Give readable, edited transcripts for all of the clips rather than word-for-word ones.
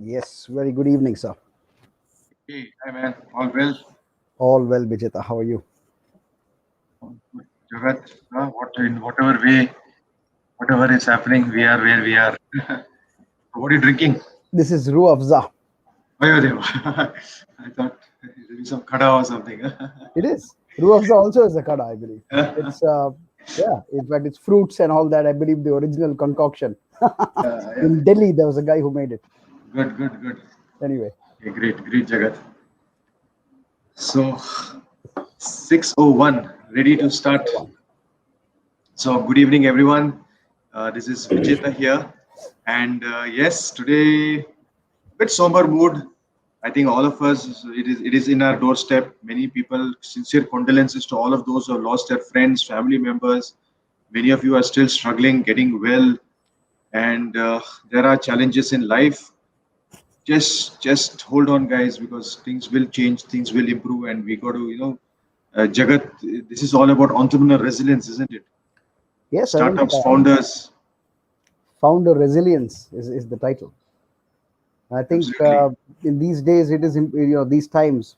Yes, very good evening, sir. Hey, hi man, all well? All well, Vijetha. How are you? All good. Jagat, what in whatever way, whatever is happening, we are where we are. What are you drinking? This is Ru Afza. Ayodhya. I thought it be some kada or something. It is. Ru Afza also is a kada, I believe. It's, yeah, in fact, it's fruits and all that. I believe the original concoction. Yeah. In Delhi, there was a guy who made it. Good. Anyway, Okay, great, Jagat. So 6:01, ready to start. go on. So good evening, everyone. This is Vijetha here, and yes, today bit somber mood. I think all of us, it is in our doorstep. Many people, sincere condolences to all of those who have lost their friends, family members. Many of you are still struggling, getting well, and there are challenges in life. Just hold on, guys, because things will change, things will improve, and we got to, Jagat. This is all about entrepreneur resilience, isn't it? Yes, I think Startups, founders, founder resilience is the title. I think absolutely. in these days, it is, these times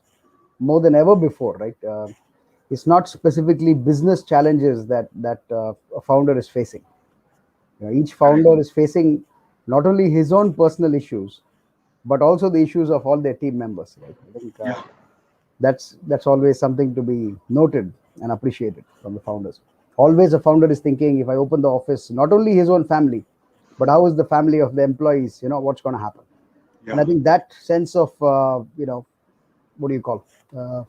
more than ever before, right? It's not specifically business challenges that a founder is facing. Each Correct. founder is facing not only his own personal issues, but also the issues of all their team members. Right? I think Yeah. that's always something to be noted and appreciated from the founders. Always a founder is thinking, if I open the office, not only his own family, but how is the family of the employees? What's going to happen? And Yeah. I think that sense of what do you call uh,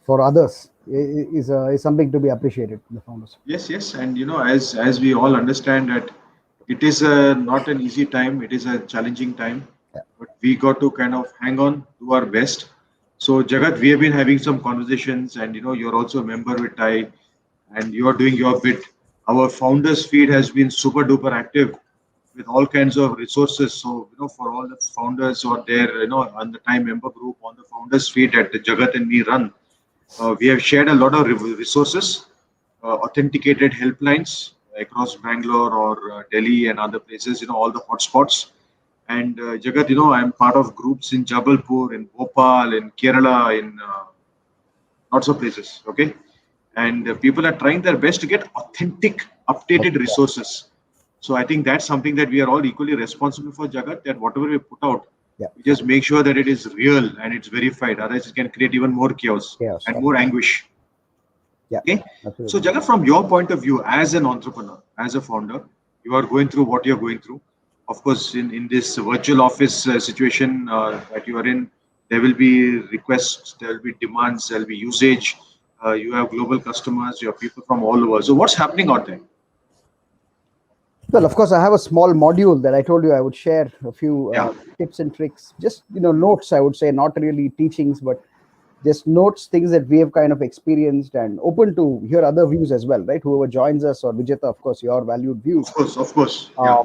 for others is something to be appreciated. The founders. Yes, and as we all understand that it is not an easy time, it is a challenging time, Yeah. but we got to kind of hang on, do our best. So Jagat, we have been having some conversations, and you're also a member with I, and you are doing your bit. Our founders feed has been super duper active with all kinds of resources. So for all the founders who are there, on the time member group on the founders feed that Jagat and me run. We have shared a lot of resources, authenticated helplines across Bangalore or Delhi and other places, all the hotspots. And Jagat, I'm part of groups in Jabalpur, in Bhopal, in Kerala, in lots of places. Okay. And people are trying their best to get authentic, updated Yeah. resources. So I think that's something that we are all equally responsible for, Jagat, that whatever we put out, Yeah. we just make sure that it is real and it's verified. Otherwise, it can create even more chaos Chaos. and more anguish. Yeah. Okay. So, Absolutely. Jagat, from your point of view as an entrepreneur, as a founder, you are going through what you're going through. Of course, in this virtual office situation that you are in, there will be requests, there will be demands, there will be usage. You have global customers, you have people from all over. So, what's happening out there? Well, of course, I have a small module that I told you I would share a few Yeah. tips and tricks, just notes. I would say not really teachings, but just notes, things that we have kind of experienced, and open to hear other views as well, right? Whoever joins us, or Vijeta, of course, your valued Of views. course, of course. Yeah.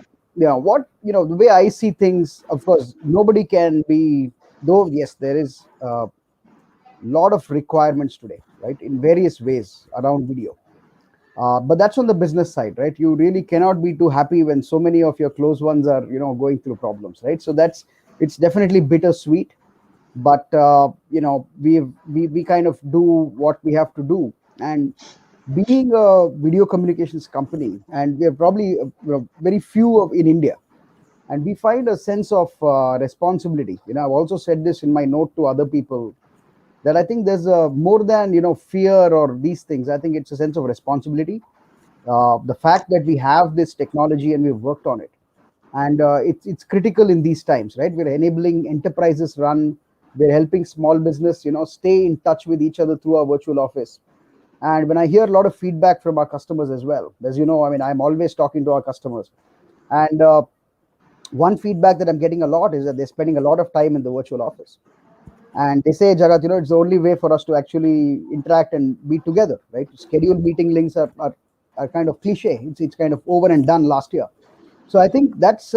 Uh, what the way I see things. Of course, nobody can be. Though yes, there is a lot of requirements today, right, in various ways around video. But that's on the business side, right? You really cannot be too happy when so many of your close ones are, going through problems, right? So it's definitely bittersweet. But we kind of do what we have to do, and being a video communications company, and we are probably very few of in India, and we find a sense of responsibility. I've also said this in my note to other people, that I think there's a more than fear or these things. I think it's a sense of responsibility. The fact that we have this technology and we've worked on it, and it's critical in these times, right? We're enabling enterprises run, we're helping small business stay in touch with each other through our virtual office. And when I hear a lot of feedback from our customers as well, as I mean, I'm always talking to our customers, and one feedback that I'm getting a lot is that they're spending a lot of time in the virtual office, and they say, Jagat, it's the only way for us to actually interact and be together, right? Scheduled meeting links are kind of cliche. It's kind of over and done last year. So I think it's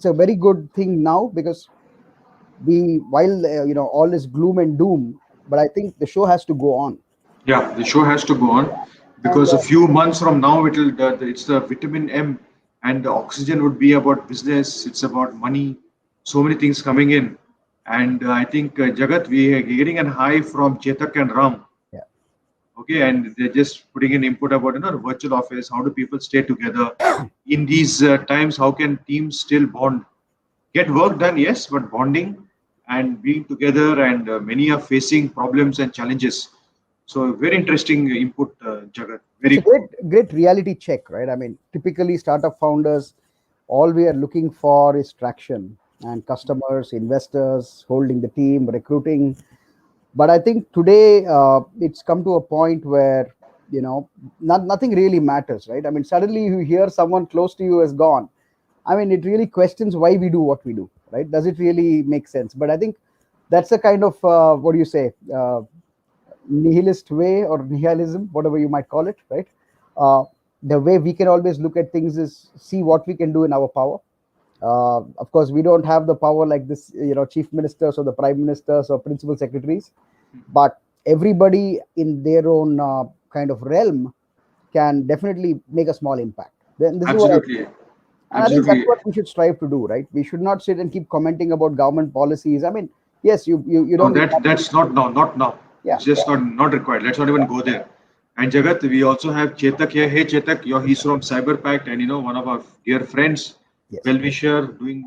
a very good thing now, because we while all is gloom and doom, but I think the show has to go on. Yeah, the show has to go on And because a few months from now it's the vitamin M and the oxygen would be about business. It's about money. so many things coming in. And I think Jagat, we are getting an high from Chetak and Ram. Yeah. Okay, and they're just putting an input about virtual office. How do people stay together in these times? How can teams still bond? Get work done, yes, but bonding and being together, and many are facing problems and challenges. So very interesting input, Jagat. It's Very a good. great reality check, right? I mean, typically startup founders, all we are looking for is traction and customers, investors, holding the team, recruiting. But I think today it's come to a point where nothing really matters, right? I mean, suddenly you hear someone close to you has gone. I mean, it really questions why we do what we do, right? Does it really make sense? But I think that's a kind of what do you say? Nihilist way or nihilism, whatever you might call it, right? Uh, the way we can always look at things is see what we can do in our power. Of course, we don't have the power like this, chief ministers or the prime ministers or principal secretaries, but everybody in their own kind of realm can definitely make a small impact. Then this is what I Absolutely, feel. And I think that's absolutely. what we should strive to do, right? We should not sit and keep commenting about government policies. I mean, yes, you No, don't need that's not now, not now. yeah, It's just yeah, not required. Let's not even go there. And Jagat, we also have Chetak here. Hey Chetak, he's from Cyber Pact, and one of our dear friends, yes, well-wisher, doing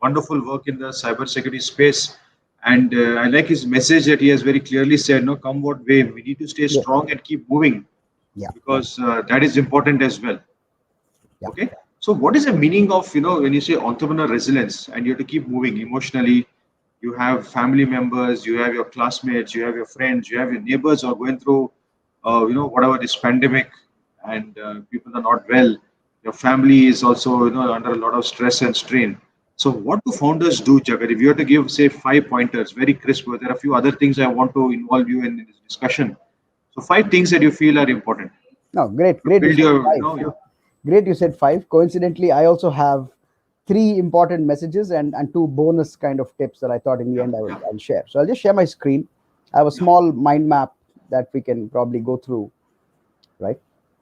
wonderful work in the cyber security space. And I like his message that he has very clearly said, no, come what way, we need to stay yes, strong and keep moving, yeah, yeah, because that is important as well. yeah, Okay. So what is the meaning of, when you say entrepreneur resilience and you have to keep moving emotionally, you have family members, you have your classmates, you have your friends, you have your neighbors who are going through, yeah. whatever this pandemic, and people are not well. Your family is also, under a lot of stress and strain. So what do founders do, Jagat? If you have to give, say, 5 pointers, very crisp, there are a few other things I want to involve you in this discussion. So 5 things that you feel are important No, great, to great. You build said your, five. yeah. Great, you said five. Coincidentally, I also have three important messages and two bonus kind of tips that I thought in the Yeah, end yeah, I'll share. So I'll just share my screen. I have a yeah. small mind map that we can probably go through, right?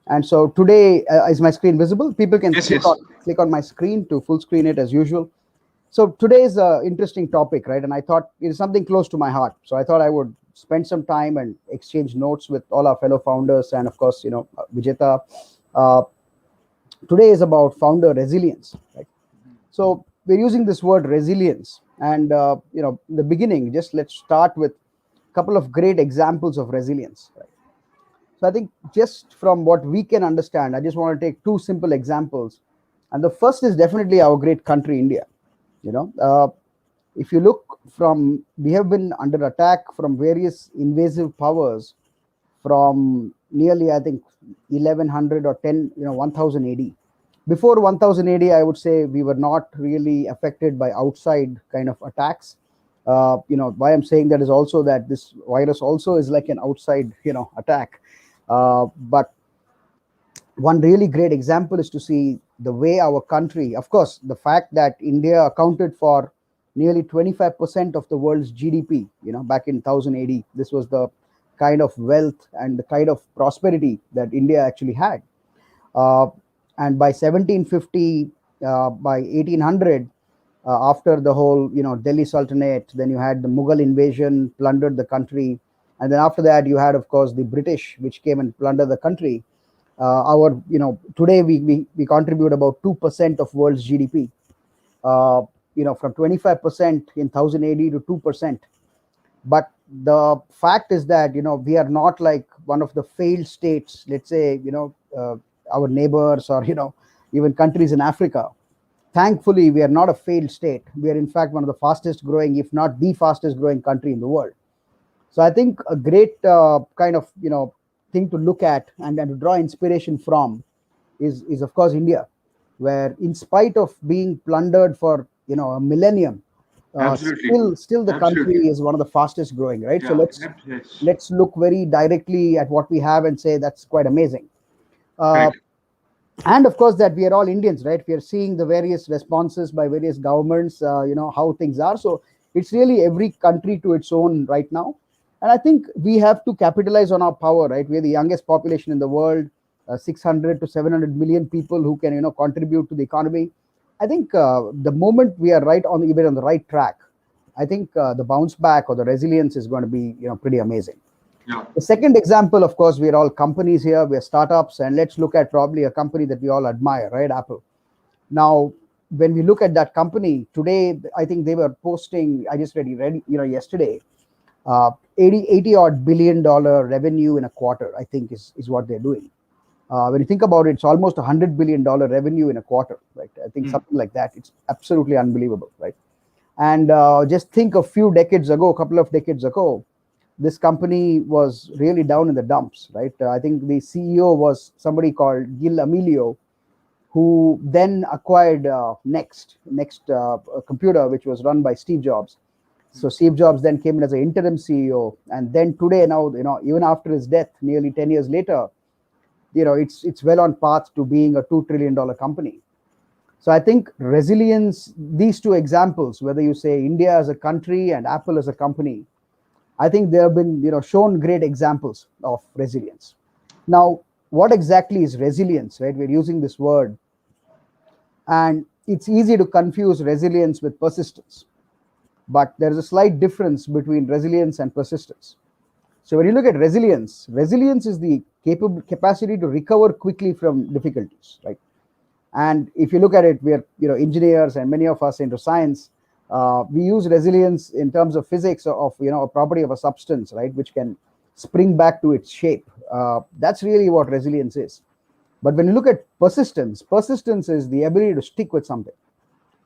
And so today, is my screen visible? People can Yes, yes. click on my screen to full screen it as usual. So today's interesting topic, right? And I thought it is something close to my heart. So I thought I would spend some time and exchange notes with all our fellow founders, and of course, Vijetha. Uh, Today is about founder resilience, right? So we're using this word resilience, and in the beginning, just let's start with a couple of great examples of resilience, right? So I think just from what we can understand, I just want to take two simple examples. And the first is definitely our great country, India. You know, if you look from, we have been under attack from various invasive powers from nearly, I think, 1100 or 10, 1000 AD. Before 1000 AD, I would say we were not really affected by outside kind of attacks. Why I'm saying that is also that this virus also is like an outside, attack. But one really great example is to see the way our country, of course, the fact that India accounted for nearly 25% of the world's GDP, back in 1000 AD. This was the kind of wealth and the kind of prosperity that India actually had. Uh, and by 1750, by 1800, after the whole, Delhi Sultanate, then you had the Mughal invasion, plundered the country. And then after that, you had, of course, the British, which came and plundered the country. Today we contribute about 2% of world's GDP. From 25% in 1000 AD to 2%. But the fact is that we are not like one of the failed states. Let's say our neighbors or even countries in Africa. Thankfully, we are not a failed state. We are in fact one of the fastest growing, if not the fastest growing country in the world. So I think a great kind of thing to look at and to draw inspiration from is of course India, where in spite of being plundered for a millennium, Absolutely. still the country Absolutely. is one of the fastest growing, right? So Yeah. Yes. let's look very directly at what we have and say that's quite amazing. Uh, Correct. and of course that we are all Indians, right? We are seeing the various responses by various governments, how things are. So it's really every country to its own right now. And I think we have to capitalize on our power, right? We're the youngest population in the world, 600 to 700 million people who can contribute to the economy. I think the moment we are right on, even on the right track, I think the bounce back or the resilience is going to be, pretty amazing. Yeah. The second example, of course, we are all companies here, we are startups, and let's look at probably a company that we all admire, right? Apple. Now, when we look at that company today, I think they were posting, I just read, yesterday, 80 odd billion-dollar revenue in a quarter, I think is what they're doing. When you think about it, it's almost $100 billion revenue in a quarter, right? I think Mm. something like that. It's absolutely unbelievable, right? And just think a couple of decades ago, this company was really down in the dumps, right? I think the CEO was somebody called Gil Amelio, who then acquired Next Computer, which was run by Steve Jobs. So Steve Jobs then came in as an interim CEO, and then today, now, even after his death, nearly 10 years later, it's well on path to being a $2 trillion company. So I think resilience, these two examples, whether you say India as a country and Apple as a company, I think they have been, shown great examples of resilience. Now, what exactly is resilience, right? We're using this word, and it's easy to confuse resilience with persistence. But there is a slight difference between resilience and persistence. So when you look at resilience, resilience is the capacity to recover quickly from difficulties, right? And if you look at it, we are, engineers, and many of us into science. We use resilience in terms of physics of, a property of a substance, right, which can spring back to its shape. That's really what resilience is. But when you look at persistence, persistence is the ability to stick with something.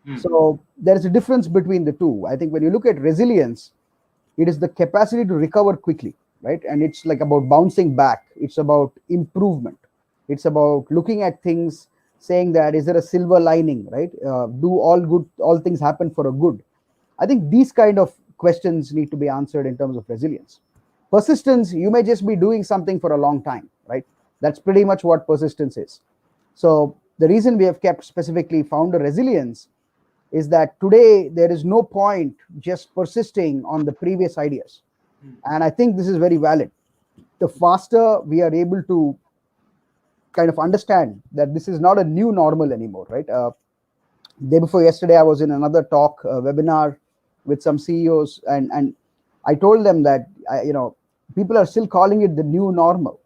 Mm. So there is a difference between the two. I think when you look at resilience, it is the capacity to recover quickly, right? And it's like about bouncing back. It's about improvement. It's about looking at things, saying that is there a silver lining, right? Do all things happen for a good? I think these kind of questions need to be answered in terms of resilience. Persistence, you may just be doing something for a long time, right? That's pretty much what persistence is. So the reason we have kept specifically founder resilience is that today there is no point just persisting on the previous ideas. And I think this is very valid. The faster we are able to kind of understand that this is not a new normal anymore, right? Day before yesterday, I was in another talk, webinar with some CEOs, and I told them that people are still calling it the new normal.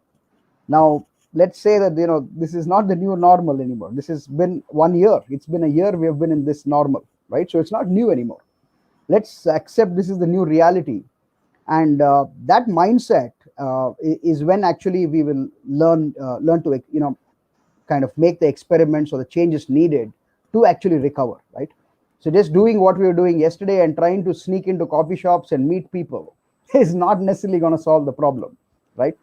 Now, let's say that this is not the new normal anymore. This has been 1 year. It's been a year we have been in this normal, right? So it's not new anymore. Let's accept this is the new reality, and that mindset is when actually we will learn to kind of make the experiments or the changes needed to actually recover, right? So just doing what we were doing yesterday and trying to sneak into coffee shops and meet people is not necessarily going to solve the problem, right?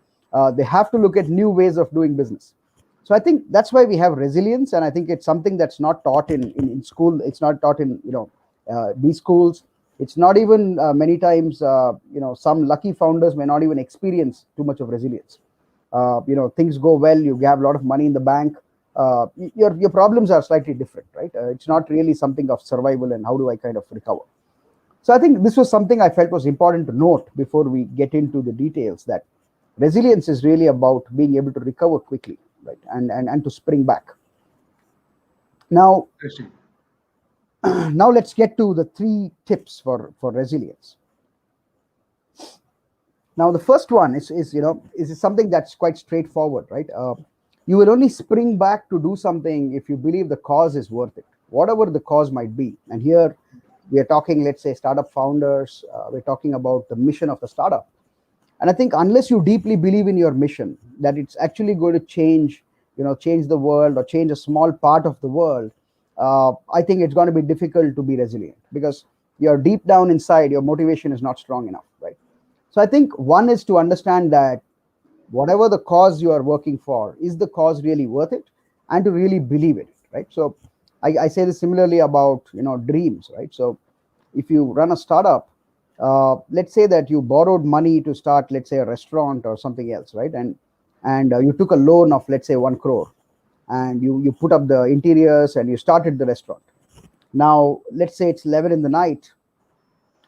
They have to look at new ways of doing business. So I think that's why we have resilience, and I think it's something that's not taught in school. It's not taught in these schools. It's not even many times some lucky founders may not even experience too much of resilience. Things go well, you have a lot of money in the bank, your problems are slightly different, right? It's not really something of survival and how do I kind of recover. So I think this was something I felt was important to note before we get into the details, that resilience is really about being able to recover quickly, right, and to spring back. Now, Interesting. now let's get to the 3 tips for resilience. Now, the first one is something that's quite straightforward, right? You will only spring back to do something if you believe the cause is worth it, whatever the cause might be. And here we are talking, let's say, startup founders. We're talking about the mission of the startup. And I think unless you deeply believe in your mission, that it's actually going to change the world or change a small part of the world, I think it's going to be difficult to be resilient, because you're deep down inside, your motivation is not strong enough, right? So I think one is to understand that whatever the cause you are working for, is the cause really worth it, and to really believe in it, right? So I say this similarly about dreams, right? So if you run a startup, let's say that you borrowed money to start, let's say, a restaurant or something else, right? And you took a loan of, let's say, 1 crore, and you put up the interiors and you started the restaurant. Now let's say it's 11 in the night,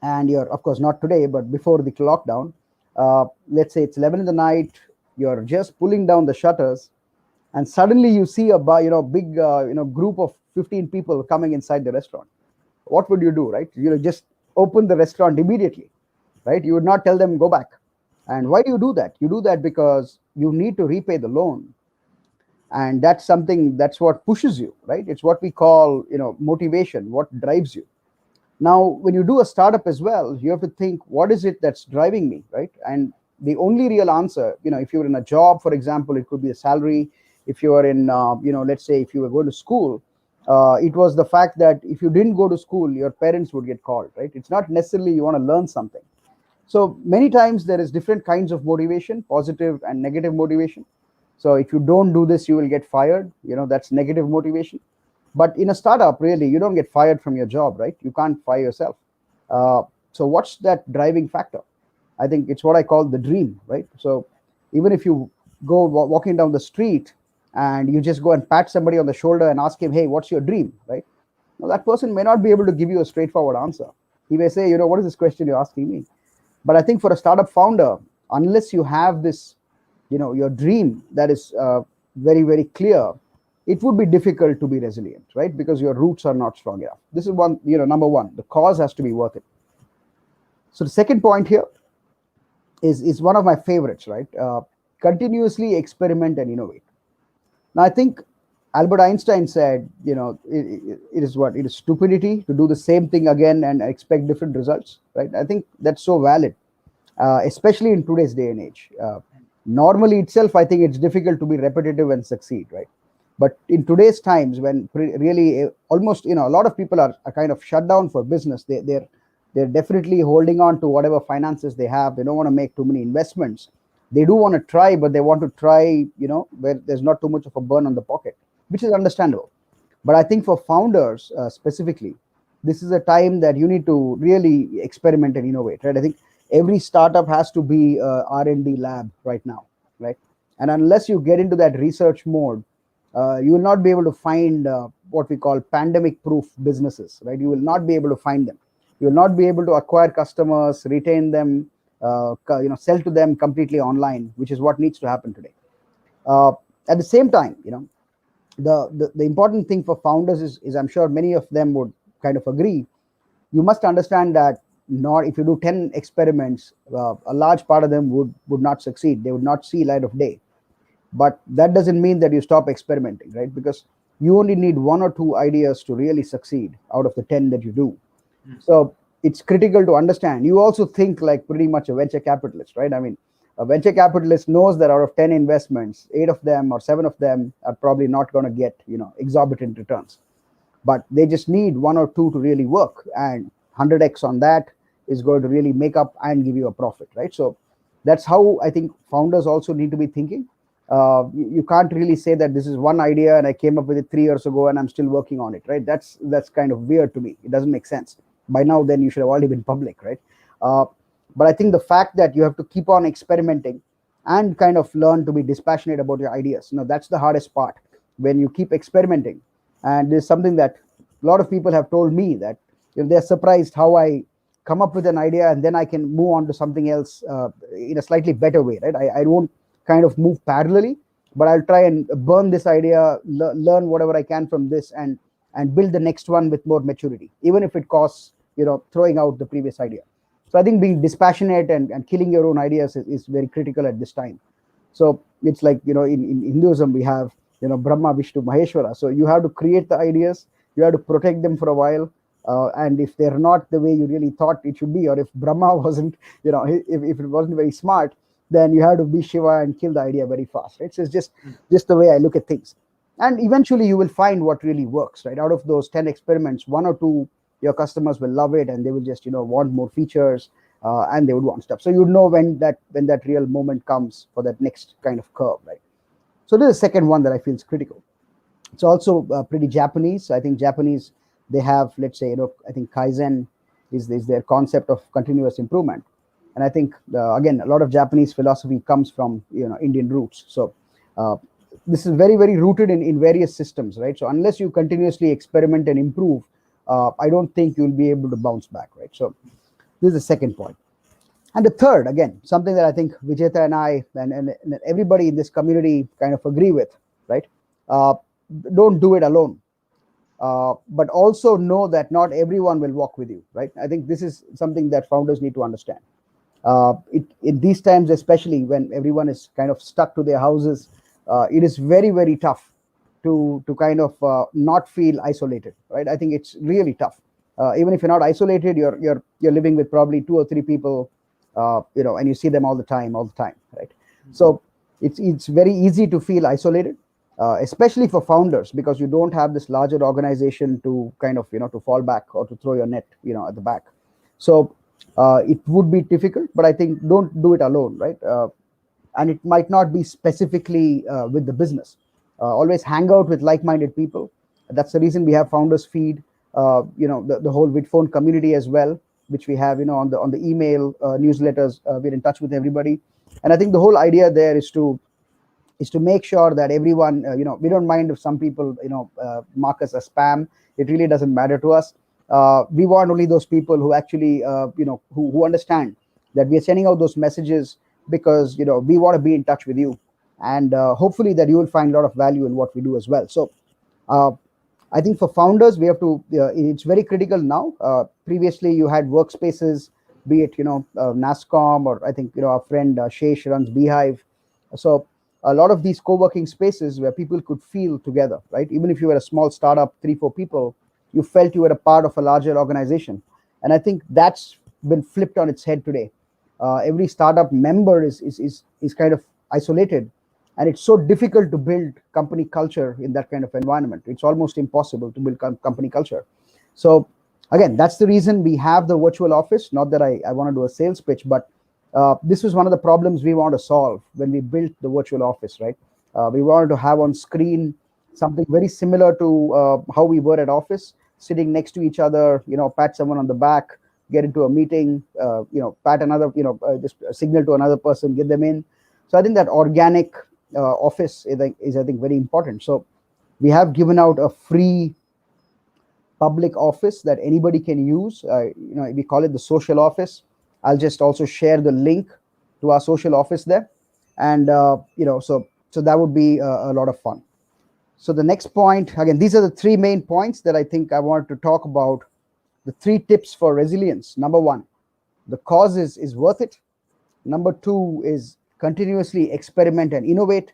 and you're, of course, not today, but before the lockdown, let's say it's 11 in the night, you're just pulling down the shutters, and suddenly you see a big group of 15 people coming inside the restaurant. What would you do, right? You just open the restaurant immediately, right? You would not tell them go back. And why do you do that? You do that because you need to repay the loan, and that's something, that's what pushes you, right? It's what we call, motivation, what drives you. Now, when you do a startup as well, you have to think, what is it that's driving me, right? And the only real answer, if you're in a job, for example, it could be a salary. If you are in, let's say if you were going to school, it was the fact that if you didn't go to school, your parents would get called, right? It's not necessarily you want to learn something. So many times there is different kinds of motivation, positive and negative motivation. So if you don't do this, you will get fired. That's negative motivation. But in a startup, really, you don't get fired from your job, right? You can't fire yourself. So what's that driving factor? I think it's what I call the dream, right? So even if you go walking down the street and you just go and pat somebody on the shoulder and ask him, hey, what's your dream, right? Now, that person may not be able to give you a straightforward answer. He may say, what is this question you're asking me? But I think for a startup founder, unless you have this, your dream that is very, very clear, it would be difficult to be resilient, right? Because your roots are not strong enough. This is one, number one, the cause has to be worth it. So the second point here is one of my favorites, right? Continuously experiment and innovate. Now, I think Albert Einstein said, it is what? It is stupidity to do the same thing again and expect different results, right? I think that's so valid, especially in today's day and age. Normally itself, I think it's difficult to be repetitive and succeed, right? But in today's times, when really almost, a lot of people are kind of shut down for business, they're definitely holding on to whatever finances they have. They don't want to make too many investments. They do want to try, but they want to try, where there's not too much of a burn on the pocket, which is understandable. But I think for founders specifically, this is a time that you need to really experiment and innovate, right? I think every startup has to be a R&D lab right now, right? And unless you get into that research mode, you will not be able to find what we call pandemic-proof businesses, right? You will not be able to find them. You will not be able to acquire customers, retain them, sell to them completely online, which is what needs to happen today. At the same time, the important thing for founders is I'm sure many of them would kind of agree. You must understand that not if you do 10 experiments, a large part of them would not succeed. They would not see light of day. But that doesn't mean that you stop experimenting, right? Because you only need one or two ideas to really succeed out of the 10 that you do. So it's critical to understand. You also think like pretty much a venture capitalist, right? I mean, a venture capitalist knows that out of 10 investments, 8 of them or 7 of them are probably not going to get, exorbitant returns. But they just need one or two to really work, and 100x on that is going to really make up and give you a profit, right? So that's how I think founders also need to be thinking. You can't really say that this is one idea and I came up with it 3 years ago and I'm still working on it, right? That's kind of weird to me. It doesn't make sense. By now, then you should have already been public, right? But I think the fact that you have to keep on experimenting and kind of learn to be dispassionate about your ideas, that's the hardest part. When you keep experimenting, and there's something that a lot of people have told me that they're surprised how I come up with an idea and then I can move on to something else in a slightly better way, right? I won't kind of move parallelly, but I'll try and burn this idea, learn whatever I can from this, and build the next one with more maturity, even if it costs throwing out the previous idea. So I think being dispassionate and killing your own ideas is very critical at this time. So it's like in Hinduism we have Brahma, Vishnu, Maheshwara. So you have to create the ideas, you have to protect them for a while, and if they're not the way you really thought it should be, or if Brahma wasn't if it wasn't very smart, then you have to be Shiva and kill the idea very fast, right? So it's just the way I look at things. And eventually you will find what really works, right? Out of those 10 experiments, 1 or 2, your customers will love it and they will just, want more features and they would want stuff. So you know when that real moment comes for that next kind of curve, right? So this is the second one that I feel is critical. It's also pretty Japanese. I think Japanese, they have, let's say, I think Kaizen is their concept of continuous improvement. And I think, again, a lot of Japanese philosophy comes from, Indian roots. So this is very, very rooted in various systems, right? So unless you continuously experiment and improve, I don't think you'll be able to bounce back, right? So this is the second point. And the third, again, something that I think Vijetha and I and everybody in this community kind of agree with, right? Don't do it alone. but also know that not everyone will walk with you, right? I think this is something that founders need to understand. In these times, especially when everyone is kind of stuck to their houses, it is very, very tough to kind of not feel isolated, right? I think it's really tough. Even if you're not isolated, you're living with probably two or three people, and you see them all the time, right? So it's very easy to feel isolated, especially for founders, because you don't have this larger organization to kind of to fall back or to throw your net at the back. So it would be difficult, but I think don't do it alone, right? And it might not be specifically with the business. Always hang out with like-minded people. That's the reason we have founders feed, the whole Vidphone community as well, which we have on the email newsletters. We're in touch with everybody, and I think the whole idea there is to make sure that everyone, we don't mind if some people, mark us as spam. It really doesn't matter to us. We want only those people who actually, who understand that we are sending out those messages because, we want to be in touch with you. And hopefully that you will find a lot of value in what we do as well. So I think for founders, we have to, it's very critical now. Previously, you had workspaces, be it, NASCOM, or I think, our friend Shesh runs Beehive. So a lot of these co-working spaces where people could feel together, right? Even if you were a small startup, 3-4 people, you felt you were a part of a larger organization. And I think that's been flipped on its head today. Every startup member is kind of isolated, and it's so difficult to build company culture in that kind of environment. It's almost impossible to build company culture. So again, that's the reason we have the virtual office. Not that I want to do a sales pitch, but this was one of the problems we want to solve when we built the virtual office, right? We wanted to have on screen something very similar to how we were at office, sitting next to each other, pat someone on the back, get into a meeting, pat another, just signal to another person, get them in. So I think that organic office is I think very important. So we have given out a free public office that anybody can use. We call it the social office. I'll just also share the link to our social office there, and so that would be a lot of fun. So the next point, again, these are the three main points that I think I wanted to talk about. The 3 tips for resilience. Number 1, the cause is worth it. Number 2 is continuously experiment and innovate.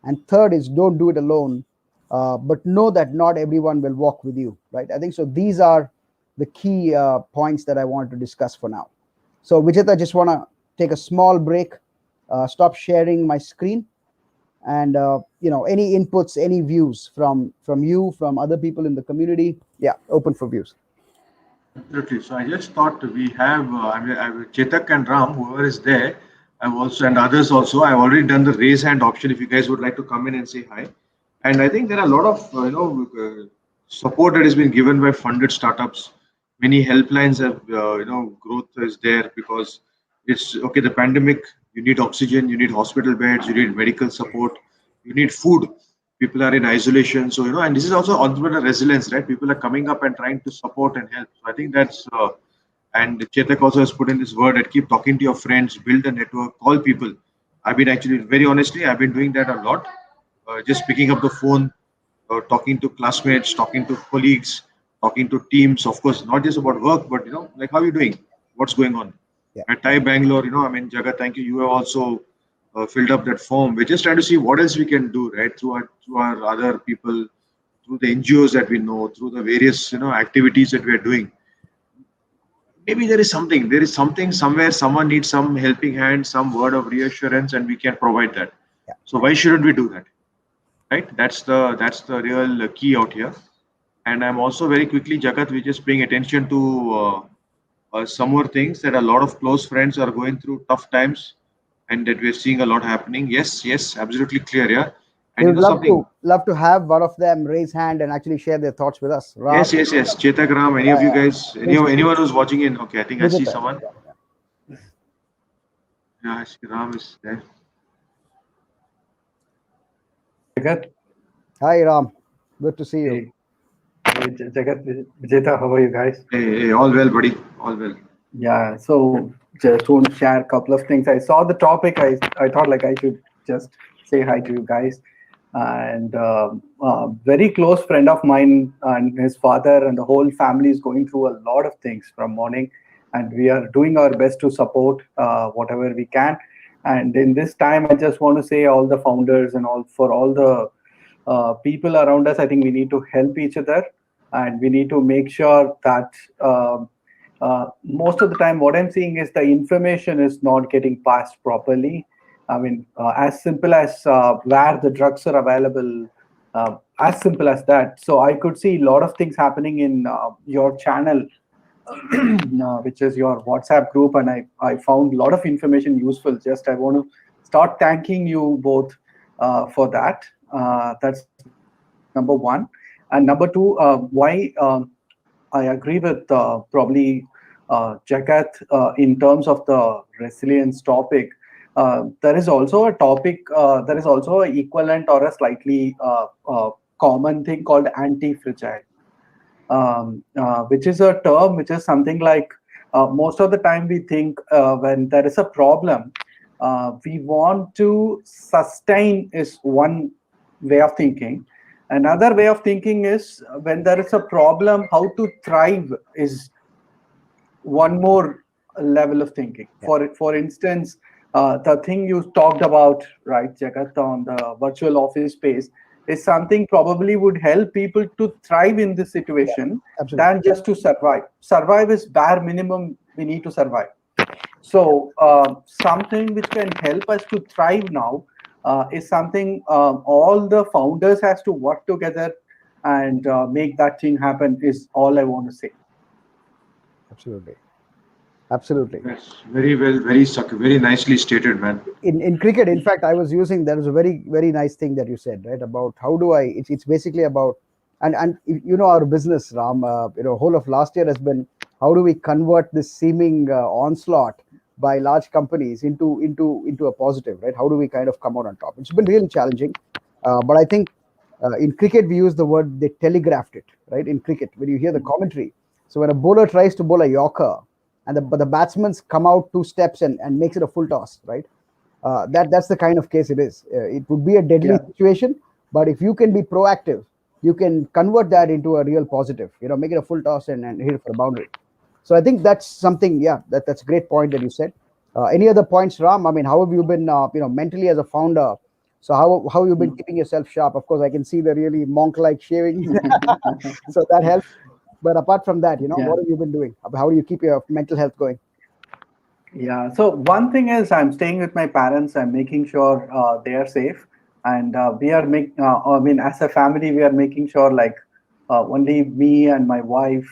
And third is don't do it alone, but know that not everyone will walk with you, right? I think so. These are the key points that I wanted to discuss for now. So Vijetha, I just want to take a small break, stop sharing my screen, and any inputs, any views from you, from other people in the community. Yeah, open for views. Absolutely. So I just thought we have, I mean, Chetak and Ram, whoever is there, I've also, and others also, I've already done the raise hand option if you guys would like to come in and say hi. And I think there are a lot of, support that has been given by funded startups. Many helplines have, growth is there because it's okay. The pandemic, you need oxygen, you need hospital beds, you need medical support, you need food. People are in isolation, so and this is also entrepreneur resilience, right? People are coming up and trying to support and help. So I think that's and Chetak also has put in this word that keep talking to your friends, build a network, call people. I've been actually very honestly, I've been doing that a lot. Just picking up the phone, talking to classmates, talking to colleagues, talking to teams. Of course, not just about work, but like how are you doing? What's going on? Yeah. At TiE Bangalore, I mean, Jagat, thank you. You have also filled up that form. We're just trying to see what else we can do, right? Through our other people, through the NGOs that we know, through the various activities that we are doing. Maybe there is something somewhere. Someone needs some helping hand, some word of reassurance, and we can provide that. Yeah. So why shouldn't we do that? Right? That's the real key out here. And I'm also very quickly, Jagat, we just paying attention to some more things that a lot of close friends are going through tough times, and that we're seeing a lot happening. Yes, yes, absolutely clear. Yeah, We and would something. love to have one of them raise hand and actually share their thoughts with us. Ram, Yes, yes, yes. Chetak Ram, any of you guys, please, anyone who's watching in? Okay, I think I see Vijeta. someone. Yeah. Yeah, I see Ram is there. Jagat, Hi Ram, good to see you. hey, Jagat, Vijetha, how are you guys? Hey, hey, all well, buddy, all well. Yeah, so just want to share a couple of things. I saw the topic. I thought like I should just say hi to you guys. and very close friend of mine and his father and the whole family is going through a lot of things from morning, and we are doing our best to support whatever we can. And in this time, I just want to say all the founders and all the people around us, I think we need to help each other, and we need to make sure that most of the time what I'm seeing is the information is not getting passed properly. I mean, as simple as where the drugs are available, as simple as that. So I could see a lot of things happening in your channel, which is your WhatsApp group, and I found a lot of information useful. Just I want to start thanking you both for that. That's number one. And number two, why I agree with probably Jagat in terms of the resilience topic. There is also a topic, there is also an equivalent or a slightly common thing called anti-fragile, which is a term which is something like most of the time we think when there is a problem, we want to sustain is one way of thinking. Another way of thinking is when there is a problem, how to thrive is one more level of thinking. Yeah. For instance, the thing you talked about, right, Jagat, on the virtual office space is something probably would help people to thrive in this situation Absolutely. than just to survive. Survive is bare minimum we need to survive. So something which can help us to thrive now is something all the founders has to work together and make that thing happen is all I want to say. Absolutely. Absolutely. Yes, very well, very nicely stated, man. In cricket, in fact, I was using, there was a very nice thing that you said, right, about how do I, it's basically about, and you know, our business, Ram, whole of last year has been how do we convert this seeming onslaught by large companies into a positive, right? How do we kind of come out on top? It's been really challenging, but I think in cricket we use the word they telegraphed it, right? In cricket, when you hear the commentary, so when a bowler tries to bowl a yorker and the batsman's come out 2 steps and makes it a full toss, right? That's the kind of case it is. It would be a deadly Yeah. situation, but if you can be proactive, you can convert that into a real positive. Make it a full toss and hit it for a boundary. So I think that's something. Yeah, that's a great point that you said. Any other points, Ram? I mean, how have you been, mentally as a founder? So how have you been keeping yourself sharp? Of course, I can see the really monk-like shaving, so that helps. But apart from that, Yeah. what have you been doing? How do you keep your mental health going? Yeah. So one thing is I'm staying with my parents. I'm making sure they are safe, and we are make. I mean, as a family, we are making sure like only me and my wife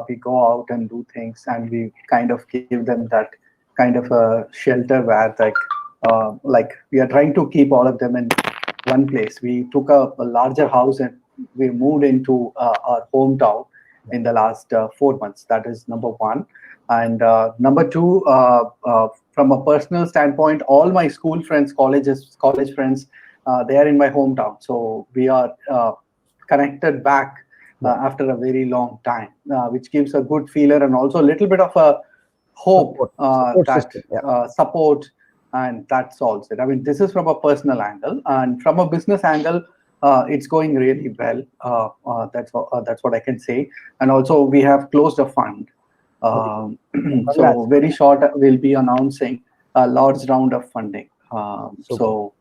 we go out and do things, and we kind of give them that kind of a shelter where like we are trying to keep all of them in one place. We took a larger house and we moved into our hometown in the last 4 months. That is number one. And number two, from a personal standpoint, all my school friends, college friends, they are in my hometown. So we are connected back after a very long time, which gives a good feeler and also a little bit of a hope Support that system. Yeah. support, and that solves it. I mean, this is from a personal angle, and from a business angle, it's going really well. That's what I can say. And also, we have closed a fund. Um, Congrats. so very short, we'll be announcing a large round of funding. So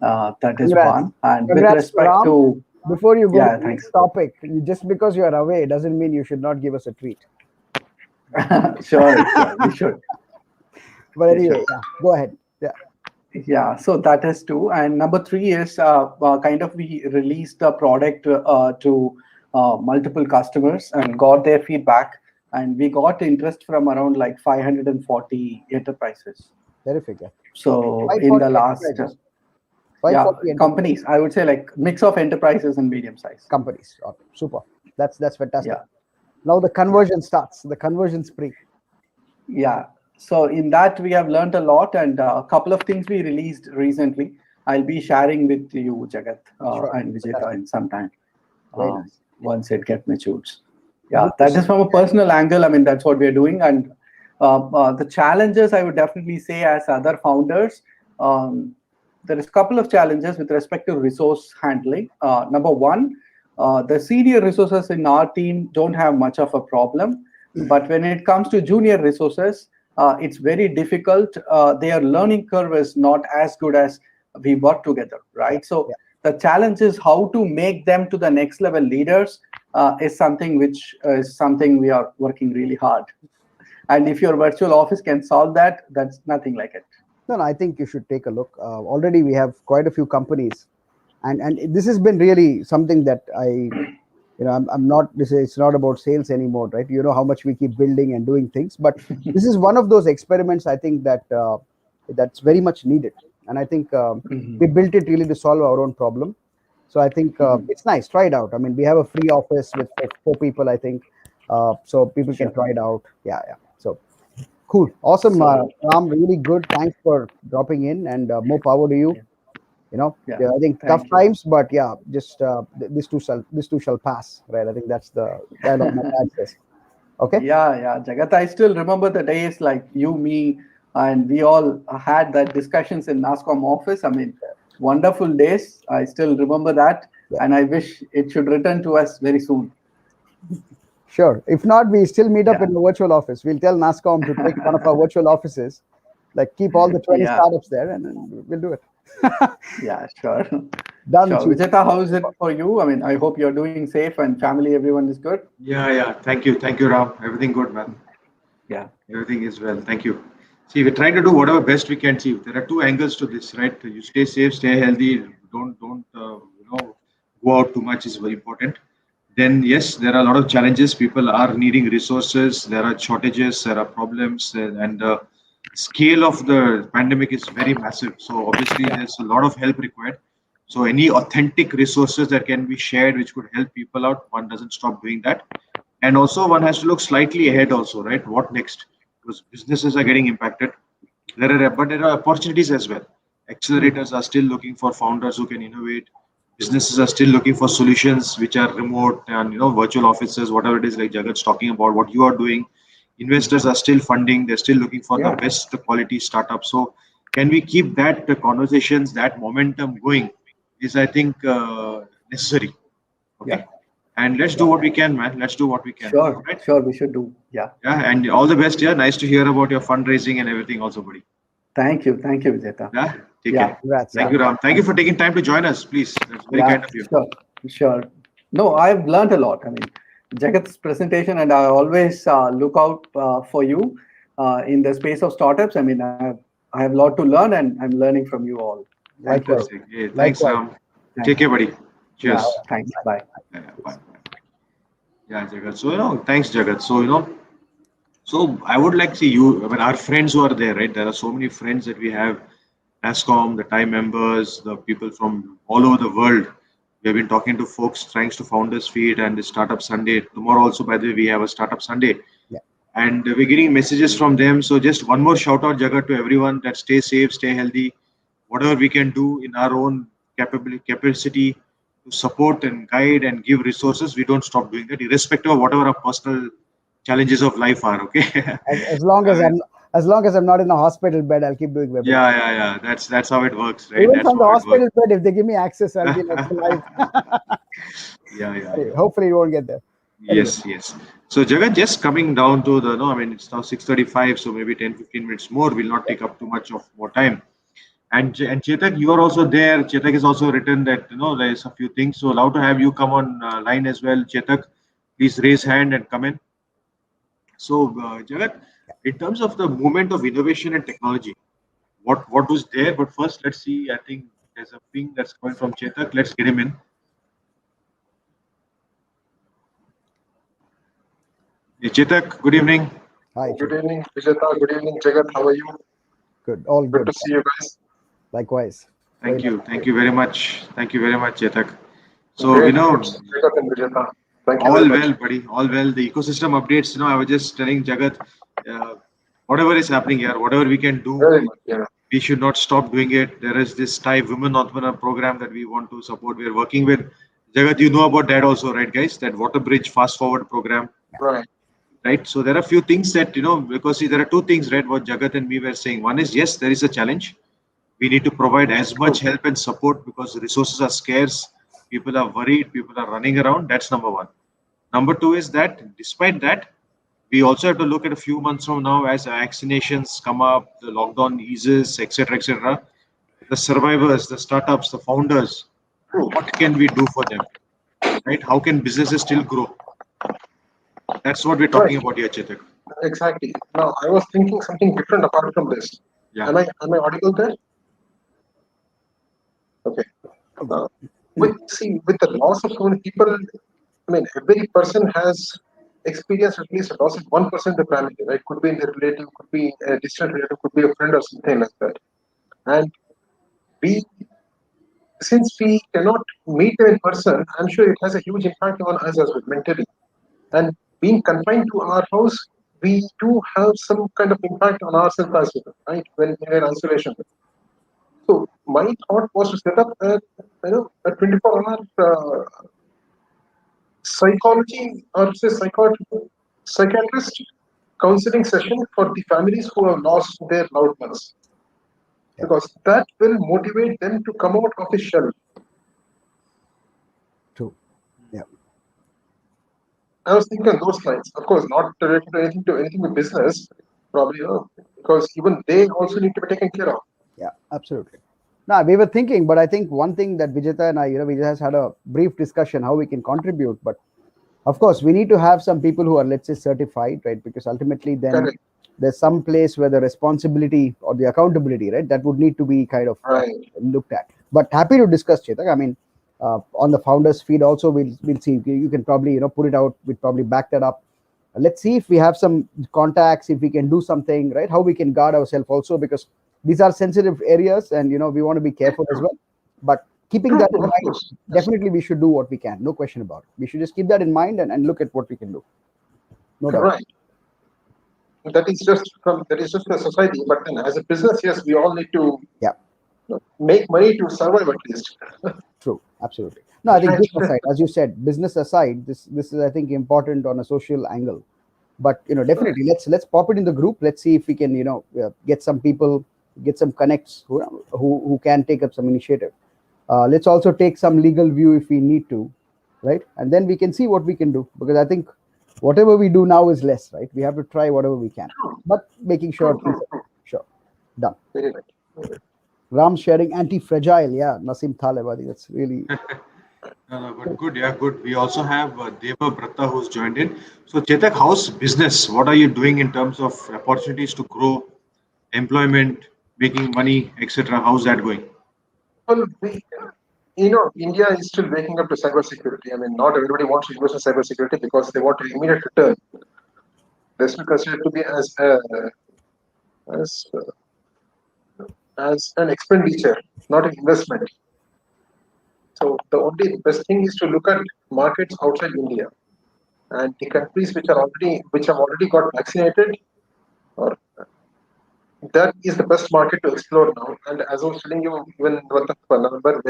that is Congrats. one. And with Congrats, respect Ram. to, Before you go yeah, to the thanks. next topic, just because you are away doesn't mean you should not give us a treat. Sure, we should. But We anyway, should. yeah, go ahead. Yeah. Yeah, so that is two. And number three is kind of we released the product to multiple customers and got their feedback. And we got interest from around like 540 enterprises. Terrific. Yeah. So in 540 the last, enterprises. yeah, 540 companies, I would say like mix of enterprises and medium size. companies. Okay, super. That's fantastic. Yeah, Now the yeah, conversion starts. The conversion spree. yeah. So in that we have learned a lot, and a couple of things we released recently. I'll be sharing with you, Jagat Sure. and Vijetha, Fantastic. in some time Very nice. once it gets matured. Yeah, Good to that see. is from a personal angle. I mean, that's what we're doing, and the challenges I would definitely say as other founders. Um, there is a couple of challenges with respect to resource handling. Number one, the senior resources in our team don't have much of a problem, but when it comes to junior resources, it's very difficult. Their learning curve is not as good as we work together, right? So the challenge is how to make them to the next level leaders is something which is something we are working really hard. And if your virtual office can solve that, that's nothing like it. No, I think you should take a look. Already we have quite a few companies, and this has been really something that I'm not. It's not about sales anymore, right? You know how much we keep building and doing things, but this is one of those experiments. I think that that's very much needed, and I think we built it really to solve our own problem. So I think it's nice. Try it out. I mean, we have a free office with 4 people, I think, so people can try it out. Yeah. So cool, awesome, Ram. Really good. Thanks for dropping in, and more power to you. I think tough times, but just this too shall pass, right? I think that's the dialogue my dad says. Okay. Yeah, Jagat. I still remember the days like you, me, and we all had that discussions in NASCOM office. I mean, wonderful days. I still remember that, and I wish it should return to us very soon. Sure. If not, we still meet up in the virtual office. We'll tell NASCOM to take one of our virtual offices, like keep all the 20 startups there, and then we'll do it. Yeah, sure. Done. Sure. Vijetha, how is it for you? I mean, I hope you're doing safe and family, everyone is good. Yeah. Thank you, Ram. Everything good, man. Yeah. Everything is well. Thank you. See, we're trying to do whatever best we can. See, there are two angles to this, right? You stay safe, stay healthy. Don't go out too much is very important. Then yes, there are a lot of challenges. People are needing resources. There are shortages. There are problems, and the scale of the pandemic is very massive. So obviously, there's a lot of help required. So any authentic resources that can be shared, which could help people out, one doesn't stop doing that. And also, one has to look slightly ahead. Also, right? What next? Because businesses are getting impacted. But there are opportunities as well. Accelerators are still looking for founders who can innovate. Businesses are still looking for solutions which are remote and virtual offices, whatever it is, like Jagat's talking about, what you are doing. Investors are still funding, they're still looking for the best quality startups. So can we keep that conversations, that momentum going is, I think, necessary. Okay. And let's do what we can, man. Let's do what we can. Sure, right? Sure, we should do. Yeah, and all the best. Nice to hear about your fundraising and everything also, buddy. Thank you, Vijetha. Take care. Congrats. Thank you, Ram. Thank you for taking time to join us, please. That's very kind of you. Sure. No, I've learned a lot. I mean, Jagat's presentation, and I always look out for you in the space of startups. I mean, I have a lot to learn, and I'm learning from you all. Fantastic. Yeah, thanks, Ram. Take care, buddy. Cheers. Thanks. Bye. Bye. Yeah, Jagat. So, thanks, Jagat. So, so I would like to see you, I mean, our friends who are there, right? There are so many friends that we have, NASCOM, the time members, the people from all over the world. We have been talking to folks, thanks to Founders Feed and the Startup Sunday. Tomorrow also, by the way, we have a Startup Sunday. And we're getting messages from them. So just one more shout out, Jagat, to everyone that stay safe, stay healthy. Whatever we can do in our own capacity to support and guide and give resources, we don't stop doing that, irrespective of whatever our personal challenges of life are. Okay. As long as I'm not in a hospital bed, I'll keep doing webinars. Yeah. That's how it works, right? Even from the hospital bed, if they give me access, I'll be like alive. Yeah. Hopefully, you won't get there. Anyway. Yes. So Jagat, just coming down to it's now 6:35, so maybe 10-15 minutes more. Will not take up too much of more time. And Chetak, you are also there. Chetak has also written that there's a few things. So allowed to have you come on line as well. Chetak, please raise hand and come in. So Jagat, in terms of the movement of innovation and technology, what was there? But first, let's see. I think there's a ping that's coming from Chetak. Let's get him in. Hey, Chetak, good evening. Hi. Good evening, Vijetha. Good evening, Jagat. How are you? Good. All good. Good to see you guys. Likewise. Thank you. Thank you very much. Thank you very much, Chetak. So, Jagat and Vijetha. Thank you. All well, buddy. All well. The ecosystem updates, I was just telling Jagat, whatever is happening here, whatever we can do, very much, we should not stop doing it. There is this Thai Women Entrepreneur program that we want to support. We are working with. Jagat, you know about that also, right, guys? That Water Bridge Fast Forward program. Right. So there are a few things that, because see, there are two things, right, what Jagat and me were saying. One is, yes, there is a challenge. We need to provide as much help and support because resources are scarce. People are worried. People are running around. That's number one. Number two is that despite that, we also have to look at a few months from now as vaccinations come up, the lockdown eases, etc., etc. The survivors, the startups, the founders, True. what can we do for them? Right? How can businesses still grow? That's what we're Right. talking about here, Chetak. Exactly. Now, I was thinking something different apart from this. Yeah. Am I audible there? Okay. Uh, with the loss of so many people, I mean, every person has experienced at least a loss of 1% of family, right? Could be in their relative, could be a distant relative, could be a friend or something like that. And we, since we cannot meet them in person, I'm sure it has a huge impact on us as well mentally. And being confined to our house, we do have some kind of impact on ourselves as well, right? When we're in isolation. So my thought was to set up a 24-hour psychology or say psychiatrist counseling session for the families who have lost their loved ones, Yeah. because that will motivate them to come out of the shell. True. Yeah. I was thinking on those lines. Of course, not related to anything with business, probably, because even they also need to be taken care of. Yeah, absolutely. Now we were thinking, but I think one thing that Vijetha and I, we just had a brief discussion how we can contribute. But of course, we need to have some people who are, let's say, certified, right? Because ultimately, then Correct. there's some place where the responsibility or the accountability, right, that would need to be kind of Right. looked at. But happy to discuss, Chetak. I mean, on the founders feed also, we'll see. You can probably put it out. We'll probably back that up. Let's see if we have some contacts, if we can do something, right? How we can guard ourselves also, because these are sensitive areas, and we want to be careful as well. But keeping True, that in of mind, course. definitely we should do what we can. No question about it. We should just keep that in mind and look at what we can do. No doubt. Right. That is just a society. But then, as a business, yes, we all need to Yeah. make money to survive at least. True, absolutely. No, I think this Right. aside, as you said, business aside, this is I think important on a social angle. But definitely let's pop it in the group. Let's see if we can get some people, get some connects who can take up some initiative. Let's also take some legal view if we need to, right? And then we can see what we can do, because I think whatever we do now is less, right? We have to try whatever we can, but making sure things are sure done. Very right. Ram sharing anti-fragile, yeah, Nasim Taleb. That's really But good, yeah, good. We also have Deva Bratta who's joined in. So, Chetak, how's business? What are you doing in terms of opportunities to grow, employment, making money, etc.? How's that going? Well, India is still waking up to cybersecurity. I mean, not everybody wants to invest in cybersecurity because they want an immediate return. They still consider it to be as as an expenditure, not an investment. So the only best thing is to look at markets outside India and the countries which have already got vaccinated, or that is the best market to explore now. And as I was telling you, even in the month of November,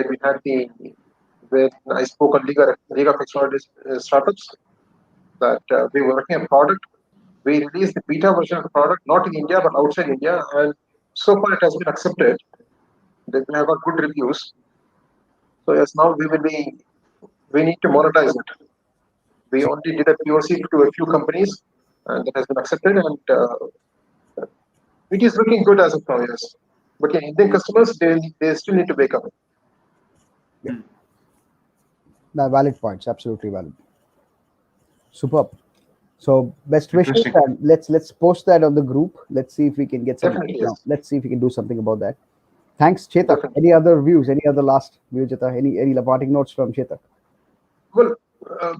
where I spoke on League of Extraordinary Startups, that we were working on a product. We released the beta version of the product, not in India, but outside India. And so far it has been accepted. We have got good reviews. So yes, now we need to monetize it. We only did a POC to a few companies, and that has been accepted. And it is looking good as of now, yes. But yeah, Indian customers, they still need to wake up. valid points. Absolutely valid. Superb. So best wishes, Interesting. and let's post that on the group. Let's see if we can get some. Definitely, yes. Let's see if we can do something about that. Thanks, Chetak. Definitely. Any other views? Any other last view, Chetak? Any parting notes from Chetak? Well, I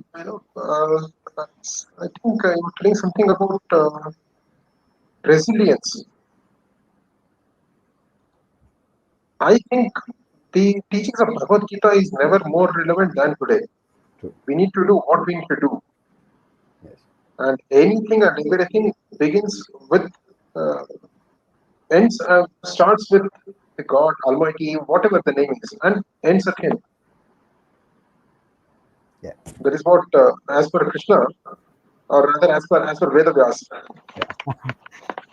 think I was telling something about resilience. I think the teachings of Bhagavad Gita is never more relevant than today. True. We need to do what we need to do. Yes. And anything and everything begins with, starts with the God, Almighty, whatever the name is, and ends at Him. Yeah. That is what, as per Krishna, or rather as per Veda Vyas.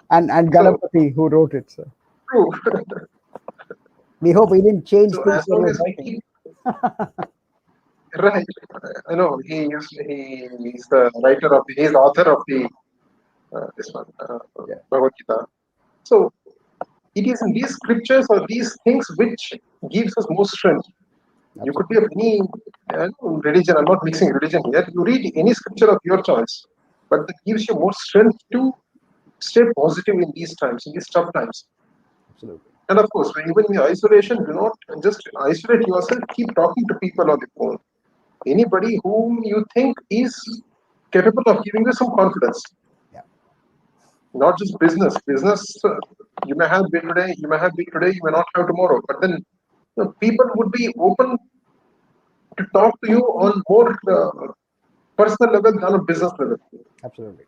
And Ganapati who wrote it, sir. True. We hope he didn't change So things as when long you're as we writing. keep right, I know he's the writer of he's the author of the this one Yeah, Bhagavad Gita. So it is in these scriptures or these things which gives us more strength. You could absolutely. be of any religion. I'm not mixing religion here. You read any scripture of your choice, but that gives you more strength to stay positive in these times, in these tough times. Absolutely. And of course, when even in your isolation, do not just isolate yourself. Keep talking to people on the phone. Anybody whom you think is capable of giving you some confidence, Yeah, not just business. Business, you may have big today, you may have big today, you may not have tomorrow. But then people would be open to talk to you on more personal level than a business level. absolutely.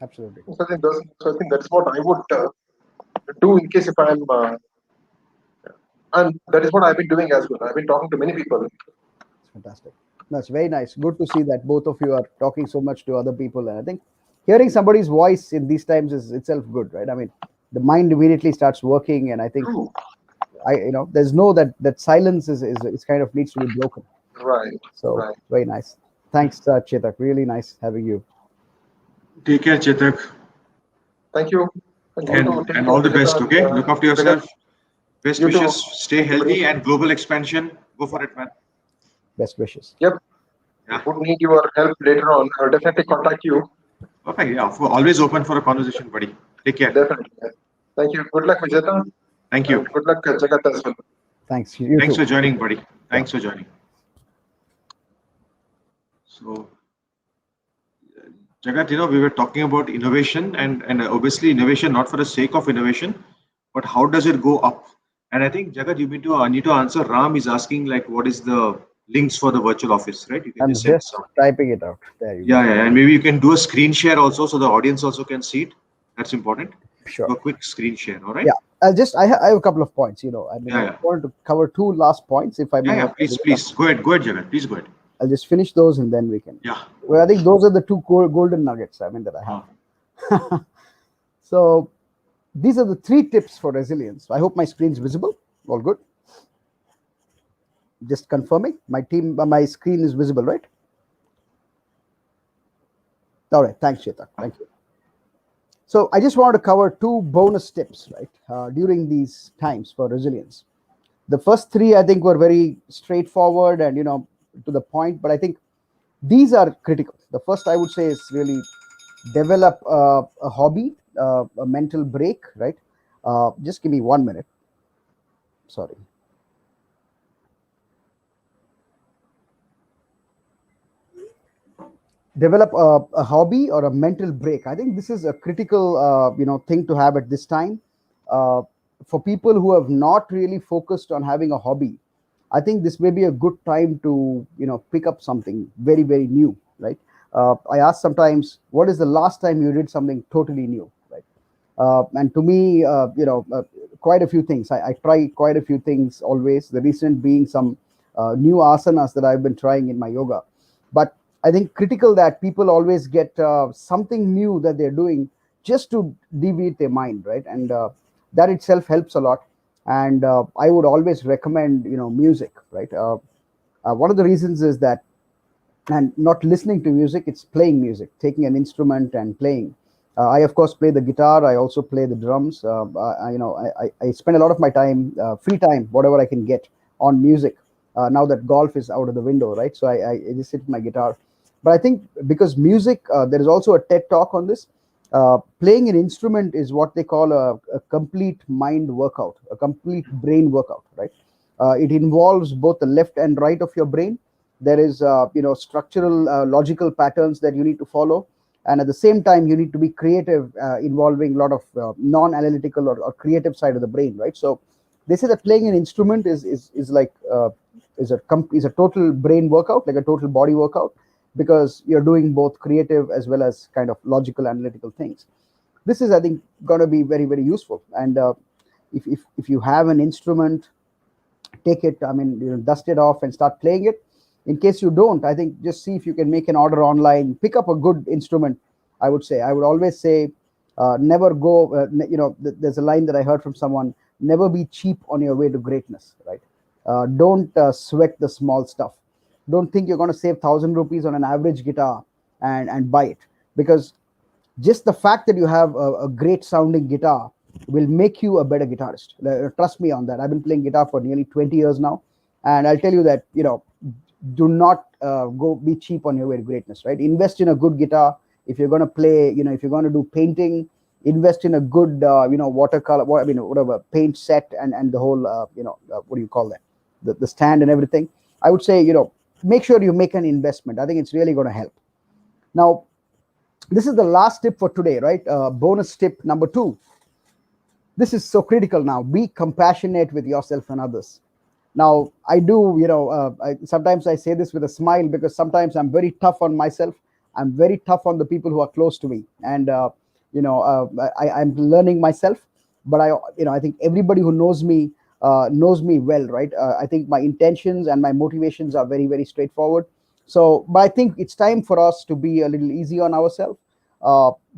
Absolutely. So I think that's what I would do in case if I'm, and that is what I've been doing as well. I've been talking to many people. It's fantastic. That's very nice. Good to see that both of you are talking so much to other people. And I think hearing somebody's voice in these times is itself good, right? I mean, the mind immediately starts working, and I think True. there's no that silence is kind of needs to be broken. Right, So right. very nice. Thanks, Chetak. Really nice having you. Take care, Chetak, Thank you. And you too. Take and care, all the Vijetha best. and Okay, look after Jagat. yourself. Best You too. wishes. Stay Thank you, buddy. healthy and global expansion. Go for it, man. Best wishes. Yep. Yeah. Would need your help later on. I'll definitely contact you. Perfect. Yeah. Always open for a conversation, buddy. Take care. Definitely. Thank you. Good luck, Vijeta. Thank And you. good luck, Jagat, as well. Thanks. You Thanks too. for joining, buddy. Yeah. Thanks for joining. So, Jagat, we were talking about innovation and obviously innovation not for the sake of innovation, but how does it go up? And I think Jagat, you need to answer. Ram is asking like, what is the links for the virtual office, right? You can I'm just send just some. typing it out. There you go. Yeah, and maybe you can do a screen share also, so the audience also can see it. That's important. Sure. Do a quick screen share. All right. Yeah. I have a couple of points. I mean, Yeah, I yeah, wanted to cover two last points, if I yeah, may. yeah. Please, please go ahead, Jagat. Please go ahead. I'll just finish those and then we can. Yeah. Well, I think those are the two golden nuggets. I mean that I Uh, have. So these are the three tips for resilience. I hope my screen's visible. All good. Just confirming. My screen is visible, right? All right. Thanks, Chetak. Thank you. So I just wanted to cover two bonus tips, right, during these times for resilience. The first three, I think, were very straightforward and to the point, but I think these are critical. The first, I would say, is really develop a hobby, a mental break, right? Just give me 1 minute. Sorry. Develop a hobby or a mental break. I think this is a critical thing to have at this time. uh, for people who have not really focused on having a hobby, I think this may be a good time to pick up something very very new, right? I ask sometimes, what is the last time you did something totally new, right? And to me, quite a few things. I try quite a few things always. The recent being some new asanas that I've been trying in my yoga. But I think critical that people always get something new that they're doing just to deviate their mind, right? And that itself helps a lot. And I would always recommend music, right? One of the reasons is that, and not listening to music, it's playing music, taking an instrument and playing. I of course play the guitar. I also play the drums. I spend a lot of my time, free time, whatever I can get, on music. Now that golf is out of the window, right? So I just sit with my guitar. But I think because music, there is also a TED talk on this. Playing an instrument is what they call a complete mind workout, a complete brain workout, right? It involves both the left and right of your brain. There is structural logical patterns that you need to follow, and at the same time you need to be creative, involving a lot of non-analytical or creative side of the brain, right? So they say that playing an instrument is like is a total brain workout, like a total body workout, because you're doing both creative as well as kind of logical analytical things. This is, I think, going to be very very useful. And if you have an instrument, take it, I mean, dust it off and start playing it. In case you don't, I think just see if you can make an order online, pick up a good instrument. I would always say, Never go, there's a line that I heard from someone: never be cheap on your way to greatness, right? Don't sweat the small stuff. Don't think you're going to save 1,000 rupees on an average guitar and buy it, because just the fact that you have a great sounding guitar will make you a better guitarist. Trust me on that. I've been playing guitar for nearly 20 years now, and I'll tell you that, do not go be cheap on your way to greatness, right? Invest in a good guitar. If you're going to play, if you're going to do painting, invest in a good watercolor, whatever paint set, and the whole what do you call that, the stand and everything. I would say, make sure you make an investment. I think it's really going to help. Now, this is the last tip for today, right? Bonus tip number 2. This is so critical now. Be compassionate with yourself and others. Now, I do, sometimes I say this with a smile, because sometimes I'm very tough on myself. I'm very tough on the people who are close to me, and I'm learning myself. But I think everybody who knows me well, right? I think my intentions and my motivations are very, very straightforward. So, but I think it's time for us to be a little easy on ourselves,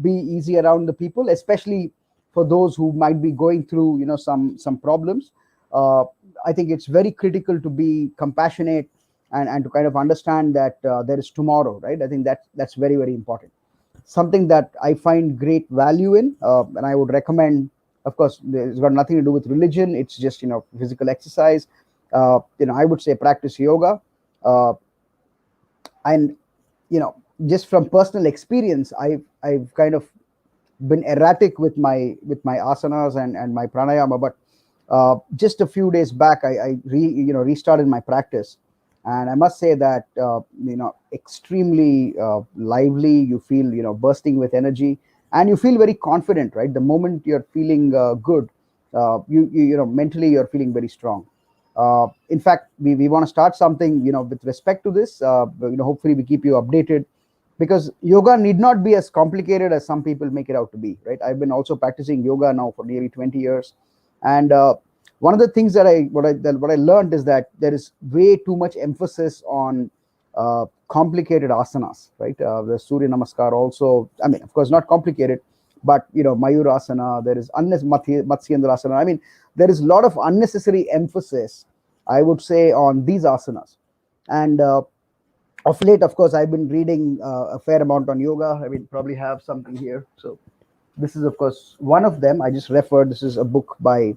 be easy around the people, especially for those who might be going through, some problems. Uh, I think it's very critical to be compassionate, and to kind of understand that there is tomorrow, right? I think that's very, very important. Something that I find great value in, and I would recommend. Of course, it's got nothing to do with religion. It's just, physical exercise. I would say practice yoga. Uh, and just from personal experience, I've kind of been erratic with my asanas and my pranayama, but just a few days back, restarted my practice, and I must say that extremely lively. You feel, bursting with energy, and you feel very confident, right? The moment you're feeling good, mentally you're feeling very strong. In fact, we want to start something, with respect to this. Hopefully we keep you updated, because yoga need not be as complicated as some people make it out to be, right? I've been also practicing yoga now for nearly 20 years, and one of the things that what I learned is that there is way too much emphasis on complicated asanas, right? The Surya Namaskar also, I mean, of course, not complicated, but Mayurasana, there is Matsyendrasana. I mean, there is a lot of unnecessary emphasis, I would say, on these asanas. And of late, of course, I've been reading a fair amount on yoga. I mean, probably have something here. So this is, of course, one of them. I just referred. This is a book by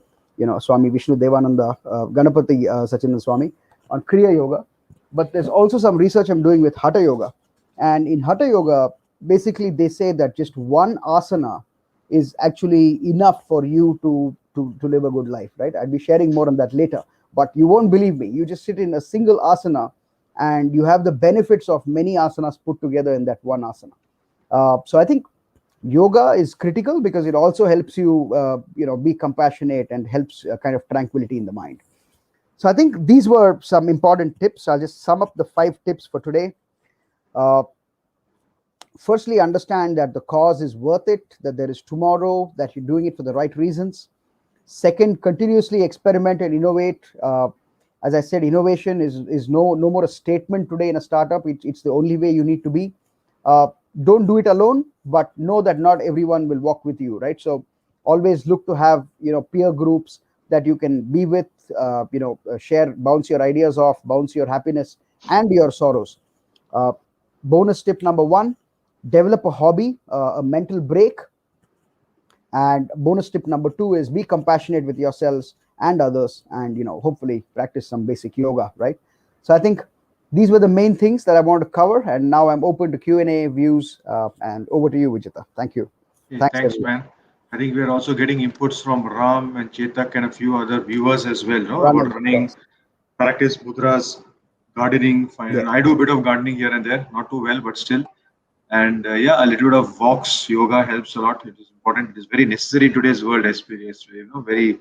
Swami Vishnu Devananda, Ganapati Sachinanda Swami, on Kriya Yoga. But there's also some research I'm doing with Hatha Yoga, and in Hatha Yoga, basically they say that just one asana is actually enough for you to live a good life, right? I'll be sharing more on that later, but you won't believe me. You just sit in a single asana, and you have the benefits of many asanas put together in that one asana. So I think yoga is critical, because it also helps you be compassionate, and helps kind of tranquility in the mind. So I think these were some important tips. I'll just sum up the 5 tips for today. uh, Firstly, understand that the cause is worth it, that there is tomorrow, that you're doing it for the right reasons. Second, continuously experiment and innovate. As I said, innovation is no more a statement today in a startup. It's the only way you need to be. uh, don't do it alone, but know that not everyone will walk with you, right? So always look to have peer groups that you can be with, share, bounce your ideas off, bounce your happiness and your sorrows. uh, Bonus tip number 1: develop a hobby, a mental break. And bonus tip number 2 is be compassionate with yourselves and others, and hopefully practice some basic yoga, right? So I think these were the main things that I wanted to cover, and now I'm open to Q&A, views, and over to you, Vijeta. Thank you. Hey, Thanks, thanks, everyone. man. I think we're also getting inputs from Ram and Chetak and a few other viewers as well, no, Run about and running, practice mudras, gardening. Fine. yes. I do a bit of gardening here and there, not too well, but still. And yeah, a little bit of walks, yoga helps a lot. It is important. It is very necessary in today's world, very.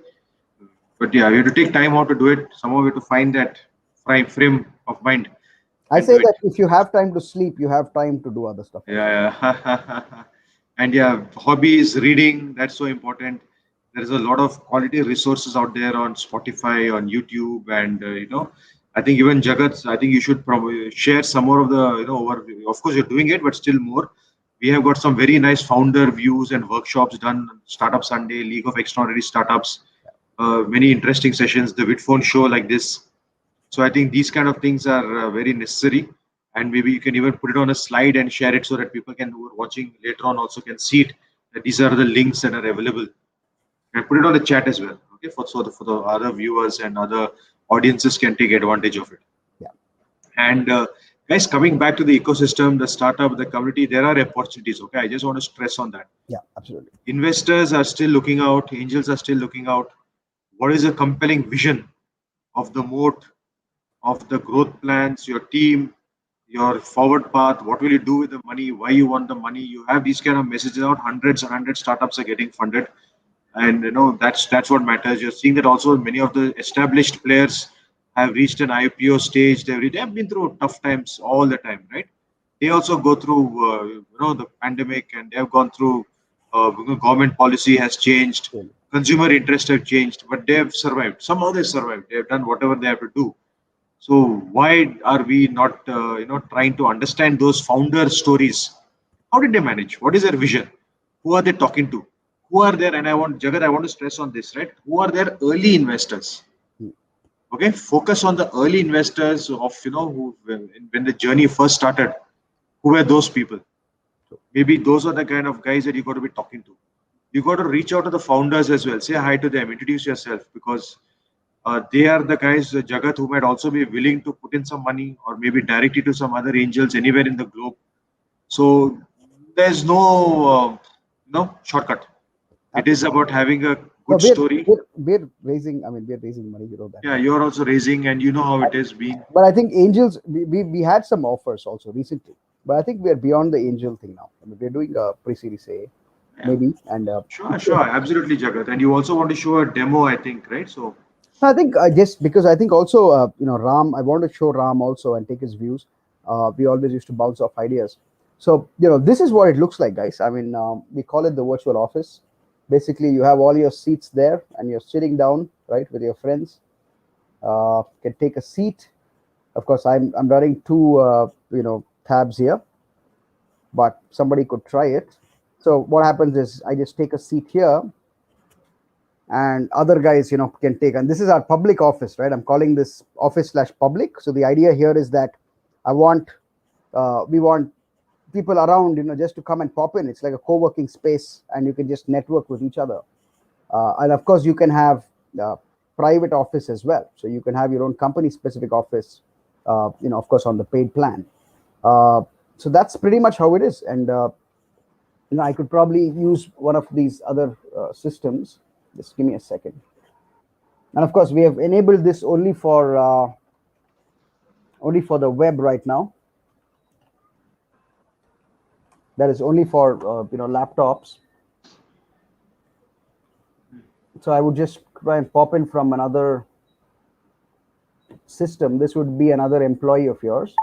But yeah, we have to take time out to do it. Somehow we have to find that frame of mind I and do say it. that if you have time to sleep, you have time to do other stuff also. Yeah, yeah. And yeah, hobbies, reading, that's so important. There is a lot of quality resources out there on Spotify, on YouTube, and I think even Jagat, I think you should probably share some more of the overview. Of course, you're doing it, but still more. We have got some very nice founder views and workshops done. Startup Sunday, League of Extraordinary Startups, many interesting sessions. The Vidphone show like this. So I think these kind of things are very necessary, and maybe you can even put it on a slide and share it so that people can who are watching later on also can see it. That these are the links that are available, and put it on the chat as well. Okay, for the other viewers and other audiences can take advantage of it. Yeah. And guys, coming back to the ecosystem, the startup, the community, there are opportunities. Okay, I just want to stress on that. Yeah, absolutely. Investors are still looking out, angels are still looking out. What is a compelling vision of the moat, of the growth plans, your team, your forward path? What will you do with the money? Why you want the money? You have these kind of messages out. Hundreds and hundreds startups are getting funded, and that's what matters. You're seeing that also many of the established players have reached an IPO stage. They've been through tough times all the time, right? They also go through the pandemic, and they've gone through government policy has changed, Really. consumer interest have changed, but they have survived. Somehow they survived. They have done whatever they have to do. So why are we not trying to understand those founder stories? How did they manage? What is their vision? Who are they talking to? Who are there? And I want to stress on this, right? Who are their early investors? Hmm. Okay, focus on the early investors of who when the journey first started. Who were those people? Maybe those are the kind of guys that you got to be talking to. You got to reach out to the founders as well. Say hi to them. Introduce yourself, because they are the guys, Jagat, who might also be willing to put in some money or maybe direct it to some other angels anywhere in the globe. So there's no shortcut. It is about having a No, good story. we're raising. I mean, we're raising money. You know that. Yeah, you're also raising, and you know how it is being. But I think angels. We had some offers also recently, but I think we're beyond the angel thing now. I mean, we're doing a pre-series A, Yeah. maybe, and Sure, absolutely, Jagat. And you also want to show a demo, I think, right? So I think just because I think also Ram. I want to show Ram also and take his views. We always used to bounce off ideas. So this is what it looks like, guys. I mean, we call it the virtual office. Basically, you have all your seats there, and you're sitting down, right, with your friends. Can take a seat. Of course, I'm running two tabs here, but somebody could try it. So what happens is I just take a seat here, and other guys can take. And this is our public office, right? I'm calling this office/public. So the idea here is that we want people around just to come and pop in. It's like a co-working space, and you can just network with each other. And of course you can have private office as well, so you can have your own company specific office, of course on the paid plan. So that's pretty much how it is. And I could probably use one of these other systems. Just give me a second. And of course we have enabled this only for the web right now. That is only for laptops. So I would just try and pop in from another system. This would be another employee of yours.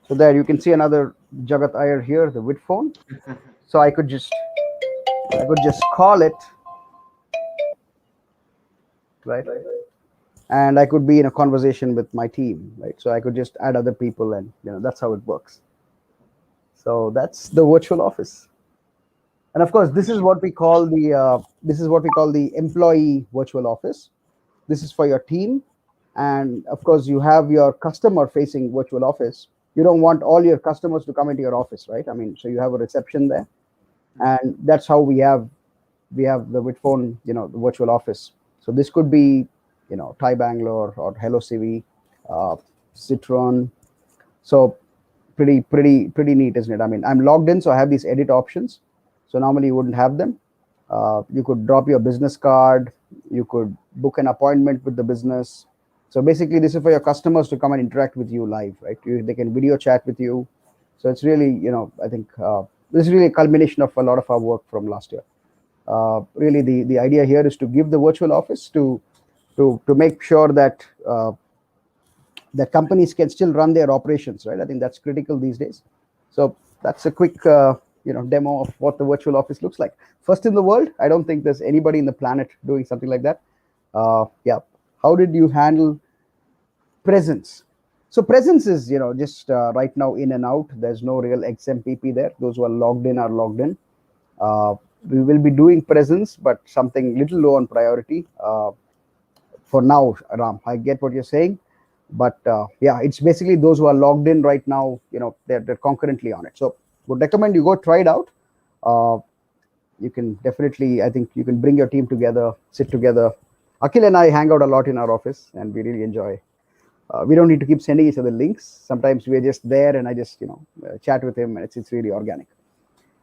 So there you can see another Jagat Iyer here, the Vidphone. So I could just call it, right? And I could be in a conversation with my team, right? So I could just add other people, and that's how it works. So that's the virtual office. And of course, this is what we call the employee virtual office. This is for your team, and of course, you have your customer-facing virtual office. You don't want all your customers to come into your office, right? I mean, so you have a reception there, and that's how we have the Vidphone, the virtual office. So this could be, Thai Bangalore or Hello CV, Citron. So pretty neat, isn't it? I mean, I'm logged in, so I have these edit options. So normally you wouldn't have them. You could drop your business card. You could book an appointment with the business. So basically, this is for your customers to come and interact with you live, right? They can video chat with you. So it's really, I think this is really a culmination of a lot of our work from last year. Really, the idea here is to give the virtual office to make sure that that companies can still run their operations, right? I think that's critical these days. So that's a quick demo of what the virtual office looks like. First in the world. I don't think there's anybody in the planet doing something like that. Yeah. How did you handle presence? So presence is, just right now in and out. There's no real XMPP there. Those who are logged in are logged in. We will be doing presence, but something little low on priority for now, Ram. I get what you're saying, but yeah, it's basically those who are logged in right now. They're concurrently on it. So would recommend you go try it out. You can definitely, I think you can bring your team together, sit together. Akhil and I hang out a lot in our office, and we really enjoy. We don't need to keep sending each other links. Sometimes we're just there, and I just chat with him, and it's really organic.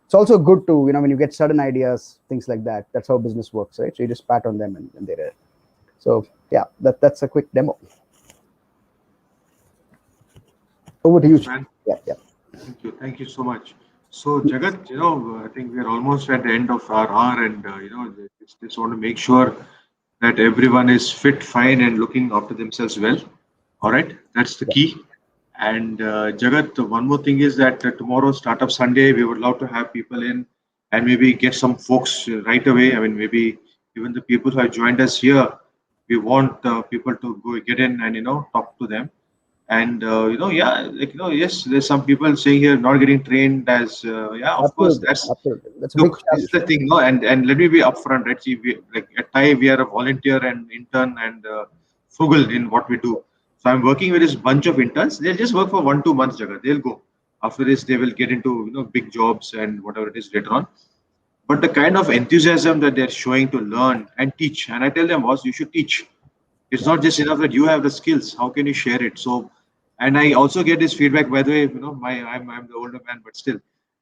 It's also good to when you get sudden ideas, things like that. That's how business works, right? So you just pat on them, and they're there. So yeah, that's a quick demo. Over to you. Man. Yeah. Thank you so much. So Jagat, I think we're almost at the end of our hour, and just want to make sure that everyone is fit, fine, and looking after themselves well. All right, that's the key. And Jagat, one more thing is that tomorrow, Startup Sunday, we would love to have people in and maybe get some folks right away. I mean, maybe even the people who have joined us here, we want people to go get in and talk to them. And yes, there's some people saying here not getting trained as of course Absolutely. That's a big look, this is challenge. the thing, no, and let me be upfront, right? See, like at TIE, we are a volunteer and intern and frugal in what we do. So I'm working with this bunch of interns. They'll just work for 1-2 months, Jagat. They'll go. After this, they will get into big jobs and whatever it is later on. But the kind of enthusiasm that they're showing to learn and teach, and I tell them, boss, you should teach. It's not just enough that you have the skills. How can you share it? So, and I also get this feedback. By the way, I'm the older man, but still,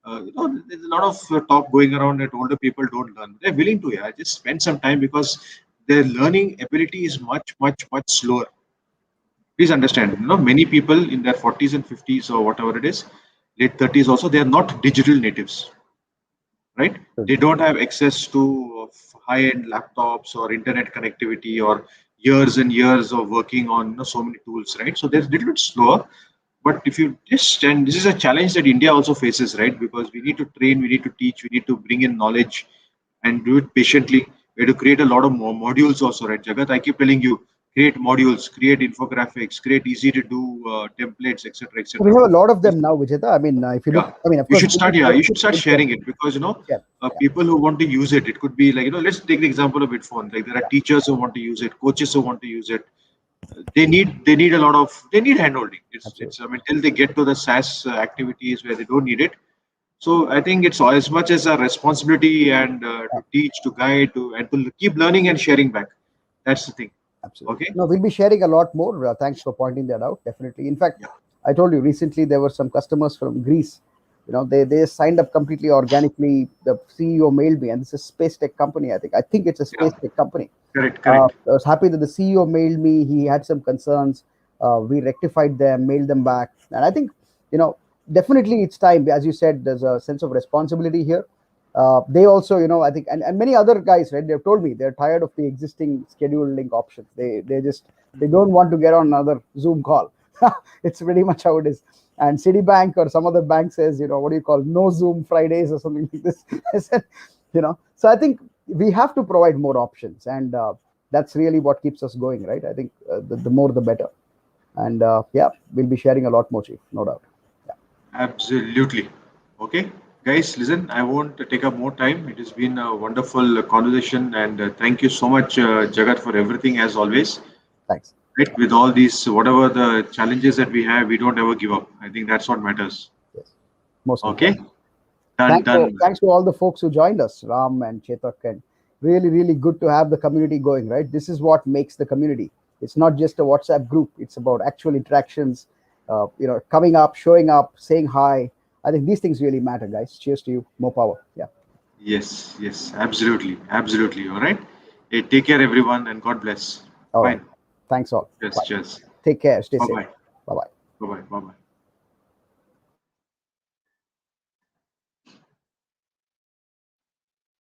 there's a lot of talk going around that older people don't learn. They're willing to, yeah, just spend some time because their learning ability is much, much, much slower. Please understand, many people in their 40s and 50s or whatever it is, late 30s also, they are not digital natives, right? They don't have access to high-end laptops or internet connectivity or years and years of working on so many tools, right? So they're a little bit slower. But if you just, and this is a challenge that India also faces, right? Because we need to train, we need to teach, we need to bring in knowledge and do it patiently. We have to create a lot of more modules also, right, Jagat? I keep telling you, create modules, create infographics, create easy to do templates, etc., So we etc. have a lot of them now, Vijeta. I mean, if you look, Yeah, I mean, of you course, should start. Yeah, you should start sharing it because Yeah. people who want to use it. It could be like let's take the example of Vidphone. Like there are teachers who want to use it, coaches who want to use it. They need a lot of handholding. It's I mean till they get to the SaaS activities where they don't need it. So I think it's as much as a responsibility and to teach, to guide, and to keep learning and sharing back. That's the thing. Absolutely. Okay. No, we'll be sharing a lot more. Thanks for pointing that out. Definitely. In fact, Yeah. I told you recently there were some customers from Greece. They signed up completely organically. The CEO mailed me, and this is a space tech company. I think it's a space tech company. Correct. Correct. I was happy that the CEO mailed me. He had some concerns. We rectified them, mailed them back, and I think definitely it's time. As you said, there's a sense of responsibility here. They also, I think, and many other guys, right? They've told me they're tired of the existing scheduled link options. They don't want to get on another Zoom call. It's pretty much how it is. And Citibank or some other bank says, what do you call no Zoom Fridays or something like this. I said, so I think we have to provide more options, and that's really what keeps us going, right? I think the more the better. And yeah, we'll be sharing a lot more, Chief, no doubt. Absolutely. Okay, guys, listen, I won't take up more time. It has been a wonderful conversation, and thank you so much, Jagat, for everything as always. Thanks. Right, with all these, whatever the challenges that we have, we don't ever give up. I think that's what matters. Yes, most Okay, important. done. Thanks to all the folks who joined us, Ram and Chetak, and really, really good to have the community going, right? This is what makes the community. It's not just a WhatsApp group. It's about actual interactions, coming up, showing up, saying hi. I think these things really matter, guys. Cheers to you. More power. Yeah. Yes, absolutely. All right. Hey, take care, everyone, and God bless. All right. Fine. Thanks all. Yes, Bye. cheers. Take care. Stay Bye safe. bye. Bye bye. Bye bye.